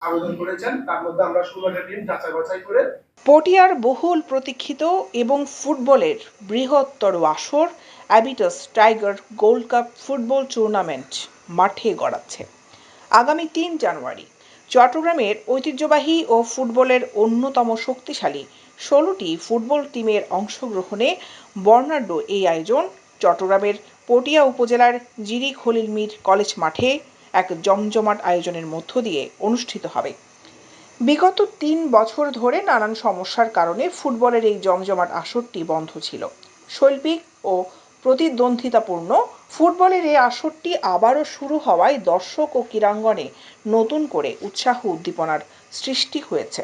আবেদন করেছেন, তার মধ্যে আমরা 16টা টিম যাচাই বাছাই করে পটিয়ার বহুল প্রতীক্ষিত এবং ফুটবলের বৃহত্তর আসর অ্যাবিটাস tiger gold cup football tournament মাঠে গড়াচ্ছে আগামী ৩ জানুয়ারি। চট্টগ্রামের ঐতিহ্যবাহী ও ফুটবলের অন্যতম শক্তিশালী ১৬টি ফুটবল টিমের অংশগ্রহণে বর্ণাঢ্য এই আয়োজন চট্টগ্রামের পটিয়া উপজেলার জিরি খলিল মীর কলেজ মাঠে এক জমজমাট আয়োজনের মধ্য দিয়ে অনুষ্ঠিত হবে। বিগত ৩ বছর ধরে নানান সমস্যার কারণে ফুটবলের এই জমজমাট আসরটি বন্ধ ছিল। শৈল্পিক ও প্রতিদ্বন্দ্বিতাপূর্ণ ফুটবলের এই আসরটি আবারও শুরু হওয়ায় দর্শক ও ক্রীড়াঙ্গনে নতুন করে উৎসাহ উদ্দীপনার সৃষ্টি হয়েছে।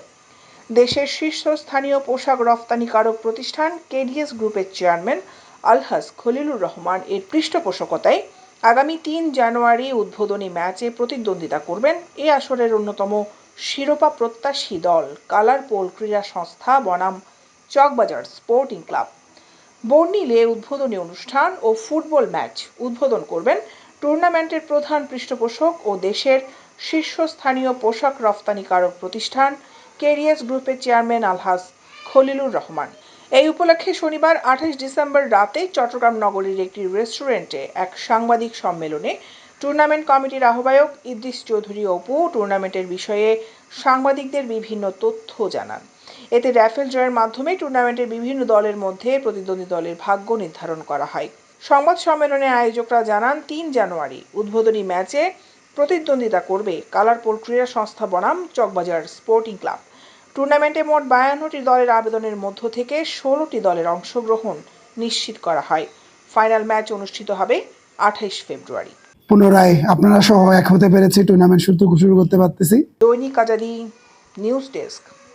দেশের শীর্ষস্থানীয় পোশাক রফতানিকারক প্রতিষ্ঠান কেডিএস গ্রুপের চেয়ারম্যান আলহাজ খলিলুর রহমান এর পৃষ্ঠপোষকতায় আগামী ৩ জানুয়ারি উদ্বোধনী ম্যাচে প্রতিদ্বন্দ্বিতা করবেন এই আসরের অন্যতম শিরোপা প্রত্যাশী দল কালার পোল ক্রীড়া সংস্থা বনাম চকবাজার স্পোর্টিং ক্লাব। বর্ণিলে উদ্বোধনী অনুষ্ঠান ও ফুটবল ম্যাচ উদ্বোধন করবেন টুর্নামেন্টের প্রধান পৃষ্ঠপোষক ও দেশের শীর্ষস্থানীয় পোশাক রফতানিকারক প্রতিষ্ঠান কেডিএস গ্রুপের চেয়ারম্যান আলহাজ খলিলুর রহমান। এই উপলক্ষে শনিবার ২৮ ডিসেম্বর রাতে চট্টগ্রাম নগরীর একটি রেস্টুরেন্টে এক সাংবাদিক সম্মেলনে টুর্নামেন্ট কমিটির আহ্বায়ক ইদ্রিস চৌধুরী অপু টুর্নামেন্টের বিষয়ে সাংবাদিকদের বিভিন্ন তথ্য জানান। এতে র্যাফেল ড্রয়ের মাধ্যমে টুর্নামেন্টের বিভিন্ন দলের মধ্যে প্রতিদ্বন্দ্বী দলের ভাগ্য নির্ধারণ করা হয়। সংবাদ সম্মেলনে আয়োজকরা জানান ৩ জানুয়ারি উদ্বোধনী ম্যাচে প্রতিদ্বন্দ্বিতা করবে কালার পোল ক্রীড়া সংস্থা বনাম চকবাজার স্পোর্টিং ক্লাব। টুর্নামেন্টে মোট ৫২টি দলের আবেদনের মধ্য থেকে ১৬টি দলের অংশগ্রহণ নিশ্চিত করা হয়। ফাইনাল ম্যাচ অনুষ্ঠিত হবে ২৮ ফেব্রুয়ারি। পুনরায় আপনারা সহ এক হতে পেরেছি, টুর্নামেন্ট শুরু করতে পারতেছি। দৈনিক আজাদী নিউজ ডেস্ক।